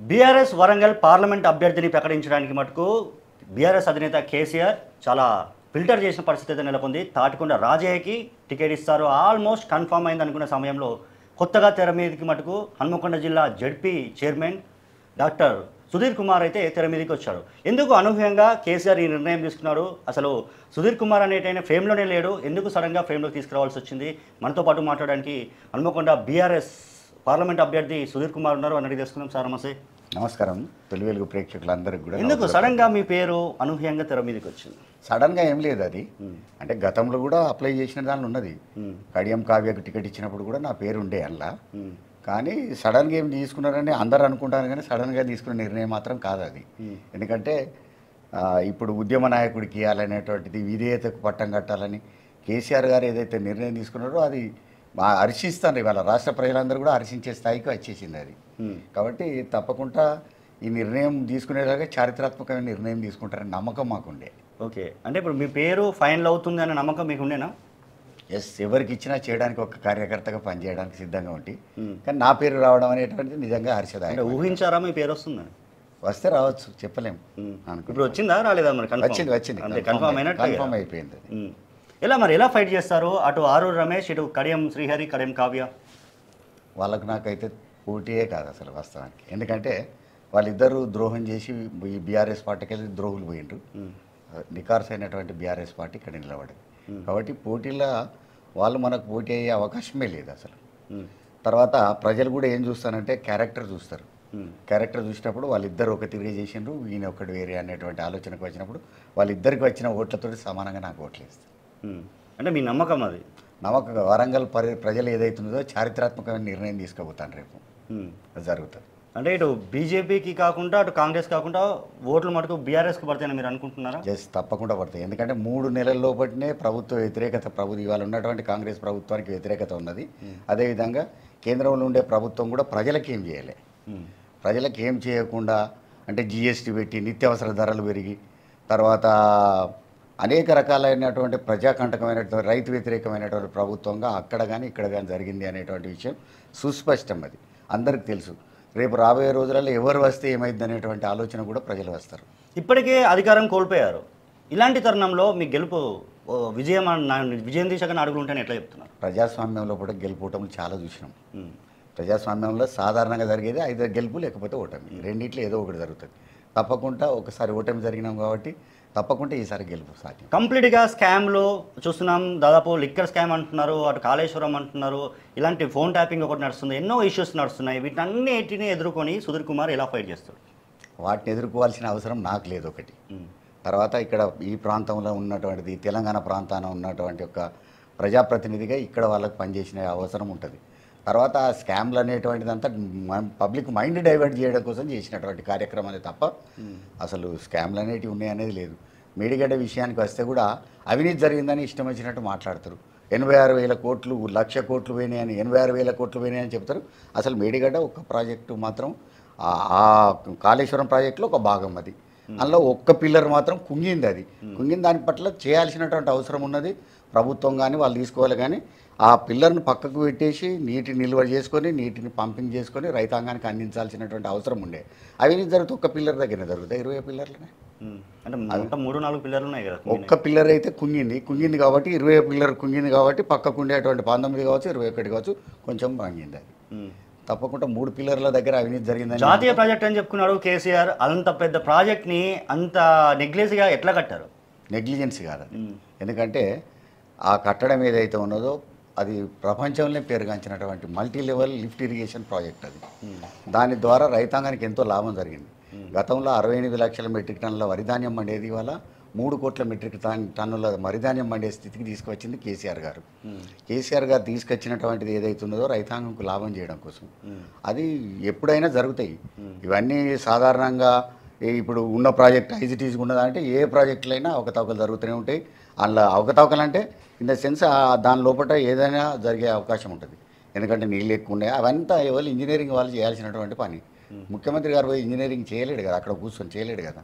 BRS Warangal parliament అభ్యర్థిని ప్రకటించడానికి మటుకు బీఆర్ఎస్ అధినేత కేసీఆర్ చాలా ఫిల్టర్ చేసిన పరిస్థితి అయితే నెలకొంది. తాటికొండ రాజయ్యకి టికెట్ ఇస్తారు, ఆల్మోస్ట్ కన్ఫర్మ్ అయింది అనుకున్న సమయంలో కొత్తగా తెర మీదకి మటుకు హన్మకొండ జిల్లా ZP chairman doctor Sudheer Kumar అయితే తెర మీదకి వచ్చాడు. ఎందుకు అనూహ్యంగా కేసీఆర్ ఈ నిర్ణయం తీసుకున్నాడు? అసలు సుధీర్ కుమార్ అనేటైన ఫేమ్లోనే లేడు, ఎందుకు సడన్గా ఫేమ్లోకి తీసుకురావాల్సి వచ్చింది? మనతో పాటు మాట్లాడడానికి హన్మకొండ బీఆర్ఎస్ పార్లమెంట్ అభ్యర్థి సుధీర్ కుమార్ ఉన్నారు. అన్నది తెలుసుకుందాం. సార్ నమస్తే. నమస్కారం. తెలుగు ప్రేక్షకులందరికీ కూడా ఎందుకు సడన్గా మీ పేరు అనూహ్యంగా తెర మీదకి వచ్చింది? సడన్గా ఏం లేదు, అది అంటే గతంలో కూడా అప్లై చేసిన దానిలో ఉన్నది. కడియం కావ్యకు టికెట్ ఇచ్చినప్పుడు కూడా నా పేరు ఉండే అందులో. కానీ సడన్గా ఏం తీసుకున్నారని అందరు అనుకుంటారు, కానీ సడన్గా తీసుకున్న నిర్ణయం మాత్రం కాదు అది. ఎందుకంటే ఇప్పుడు ఉద్యమ నాయకుడికి ఇవ్వాలనేటువంటిది, విధేయతకు పట్టం కట్టాలని కేసీఆర్ గారు ఏదైతే నిర్ణయం తీసుకున్నారో అది హర్షిస్తాను. ఇవాళ రాష్ట్ర ప్రజలందరూ కూడా హర్షించే స్థాయికి వచ్చేసింది అది. కాబట్టి తప్పకుండా ఈ నిర్ణయం తీసుకునేలాగా చారిత్రాత్మకమైన నిర్ణయం తీసుకుంటారని నమ్మకం మాకుండే. ఓకే, అంటే ఇప్పుడు మీ పేరు ఫైనల్ అవుతుంది అనే నమ్మకం మీకు ఉండేనా? ఎస్, ఎవరికి ఇచ్చినా చేయడానికి ఒక కార్యకర్తగా పనిచేయడానికి సిద్ధంగా ఉండి, కానీ నా పేరు రావడం అనేటువంటిది నిజంగా హర్షదాయకం. ఊహించారా మీ పేరు వస్తుందని? వస్తే రావచ్చు, చెప్పలేము. ఇప్పుడు వచ్చిందా రాలేదా? మరి వచ్చింది, కన్ఫర్మ్ అయిపోయింది. ఎలా ఫైట్ చేస్తారు? అటు ఆరూరు రమేష్, ఇటు కడియం శ్రీహరి, కడియం కావ్య. వాళ్ళకు నాకైతే పోటీయే కాదు అసలు వాస్తవానికి. ఎందుకంటే వాళ్ళిద్దరూ ద్రోహం చేసి ఈ బీఆర్ఎస్ పార్టీకి వెళ్ళి ద్రోహులు పోయిండ్రు. నికార్స్ అయినటువంటి బీఆర్ఎస్ పార్టీ ఇక్కడ నిలబడింది. కాబట్టి పోటీలో వాళ్ళు మనకు పోటీ అయ్యే అవకాశమే లేదు అసలు. తర్వాత ప్రజలు కూడా ఏం చూస్తారంటే క్యారెక్టర్ చూస్తారు. క్యారెక్టర్ చూసినప్పుడు వాళ్ళిద్దరు ఒక తిరిగి చేసిండ్రు, ఈయన ఒకటి వేరే అనేటువంటి ఆలోచనకు వచ్చినప్పుడు వాళ్ళిద్దరికి వచ్చిన ఓట్లతో సమానంగా నాకు ఓట్లు వేస్తారు. అంటే మీ నమ్మకం అది? నమ్మకంగా వరంగల్ ప్రజలు ఏదైతుందో చారిత్రాత్మకమైన నిర్ణయం తీసుకోబోతాను రేపు. అది జరుగుతుంది. అంటే ఇటు బీజేపీకి కాకుండా అటు కాంగ్రెస్ కాకుండా ఓట్లు మటుకు బీఆర్ఎస్కి పడతాయని మీరు అనుకుంటున్నారా? తప్పకుండా పడతాయి. ఎందుకంటే 3 నెలల లోపటినే ప్రభుత్వ వ్యతిరేకత, ఇవాళ ఉన్నటువంటి కాంగ్రెస్ ప్రభుత్వానికి వ్యతిరేకత ఉన్నది. అదేవిధంగా కేంద్రంలో ఉండే ప్రభుత్వం కూడా ప్రజలకు ఏం చేయలే. ప్రజలకు ఏం చేయకుండా అంటే జిఎస్టీ పెట్టి నిత్యావసర ధరలు పెరిగి, తర్వాత అనేక రకాలైనటువంటి ప్రజాకంటకమైనటువంటి రైతు వ్యతిరేకమైనటువంటి ప్రభుత్వంగా అక్కడ కానీ ఇక్కడ కానీ జరిగింది అనేటువంటి విషయం సుస్పష్టం. అది అందరికీ తెలుసు. రేపు రాబోయే రోజులలో ఎవరు వస్తే ఏమైంది అనేటువంటి ఆలోచన కూడా ప్రజలు వస్తారు. ఇప్పటికే అధికారం కోల్పోయారు. ఇలాంటి తరుణంలో మీ గెలుపు విజయం దిశగా అడుగులు ఉంటాయని ఎట్లా చెప్తున్నారు? ప్రజాస్వామ్యంలో కూడా గెలుపోవటం చాలా చూసినాం. ప్రజాస్వామ్యంలో సాధారణంగా జరిగేది 5 గెలుపు లేకపోతే ఓటమి, రెండిట్లో ఏదో ఒకటి జరుగుతుంది. తప్పకుండా ఒకసారి ఓటమి జరిగినాం కాబట్టి తప్పకుండా ఈసారి గెలుపు సాధ్యం. కంప్లీట్గా స్కామ్లో చూస్తున్నాం. దాదాపు లిక్కర్ స్కామ్ అంటున్నారు, అటు కాళేశ్వరం అంటున్నారు, ఇలాంటి ఫోన్ ట్యాపింగ్ ఒకటి నడుస్తుంది, ఎన్నో ఇష్యూస్ నడుస్తున్నాయి. వీటన్నిటిని ఎదుర్కొని సుధీర్ కుమార్ ఎలా ఫైట్ చేస్తారు? వాటిని ఎదుర్కోవాల్సిన అవసరం నాకు లేదు ఒకటి. తర్వాత ఇక్కడ ఈ ప్రాంతంలో ఉన్నటువంటిది, తెలంగాణ ప్రాంతాన ఉన్నటువంటి ఒక ప్రజాప్రతినిధిగా ఇక్కడ వాళ్ళకి పనిచేసిన అవసరం ఉంటుంది. తర్వాత స్కామ్లు అనేటువంటిదంతా పబ్లిక్ మైండ్ డైవర్ట్ చేయడం కోసం చేసినటువంటి కార్యక్రమాలే తప్ప అసలు స్కామ్లు అనేటివి ఉన్నాయనేది లేదు. మేడిగడ్డ విషయానికి వస్తే కూడా అవినీతి జరిగిందని ఇష్టం వచ్చినట్టు మాట్లాడతారు. 86,000 కోట్లు, 1,00,000 కోట్లు పోయినాయని, 86,000 కోట్లు పోయినాయని చెప్తారు. అసలు మేడిగడ్డ ఒక ప్రాజెక్టు మాత్రం, ఆ కాళేశ్వరం ప్రాజెక్టులో ఒక భాగం అది. అందులో ఒక్క పిల్లర్ మాత్రం కుంగింది. అది కుంగిన దాని పట్ల చేయాల్సినటువంటి అవసరం ఉన్నది. ప్రభుత్వం కానీ వాళ్ళు తీసుకోవాలి, కానీ ఆ పిల్లర్ను పక్కకు పెట్టేసి నీటిని నిల్వ చేసుకొని, నీటిని పంపింగ్ చేసుకొని రైతాంగానికి అందించాల్సినటువంటి అవసరం ఉండే. అవినీతి జరిగితే ఒక్క పిల్లర్ దగ్గర జరుగుతాయి, 20 పిల్లర్లనే. అంటే 3-4 పిల్లర్లు ఉన్నాయి కదా. ఒక్క పిల్లర్ అయితే కుంగింది కాబట్టి 20 పిల్లర్ కుంగింది కాబట్టి పక్కకు ఉండేటువంటి 19 కావచ్చు, 21 కావచ్చు, కొంచెం వంగింది. అది తప్పకుండా 3 పిల్లర్ల దగ్గర అవినీతి జరిగిందని. జాతీయ ప్రాజెక్ట్ అని చెప్పుకున్నాడు కేసీఆర్. అంత పెద్ద ప్రాజెక్ట్ని అంత నెగ్లెన్స్గా ఎట్లా కట్టారు? నెగ్లిజెన్స్ కాదు, ఎందుకంటే ఆ కట్టడం ఏదైతే ఉన్నదో అది ప్రపంచంలో పేరుగాంచినటువంటి multi level lift irrigation project. అది దాని ద్వారా రైతాంగానికి ఎంతో లాభం జరిగింది. గతంలో 68 లక్షల మెట్రిక్ టన్నుల వరిధాన్యం మండేది, ఇవాళ 3 కోట్ల మెట్రిక్ టన్నుల వరిధాన్యం మండే స్థితికి తీసుకొచ్చింది కేసీఆర్ గారు. కేసీఆర్ గారు తీసుకొచ్చినటువంటిది ఏదైతే ఉన్నదో రైతాంగంకు లాభం చేయడం కోసం. అది ఎప్పుడైనా జరుగుతాయి ఇవన్నీ. సాధారణంగా ఇప్పుడు ఉన్న ప్రాజెక్ట్ ఐజిటీస్గా ఉన్నదంటే ఏ ప్రాజెక్టులైనా అవకతవకలు జరుగుతూనే ఉంటాయి. అందులో అవకతవకలు అంటే ఇన్ ద సెన్స్ దాని లోపల ఏదైనా జరిగే అవకాశం ఉంటుంది. ఎందుకంటే నీళ్ళు ఎక్కువ ఉన్నాయి. అవంతా ఎవరు ఇంజనీరింగ్ వాళ్ళు చేయాల్సినటువంటి పని. ముఖ్యమంత్రి గారు పోయి ఇంజనీరింగ్ చేయలేడు కదా, అక్కడ కూర్చొని చేయలేడు కదా.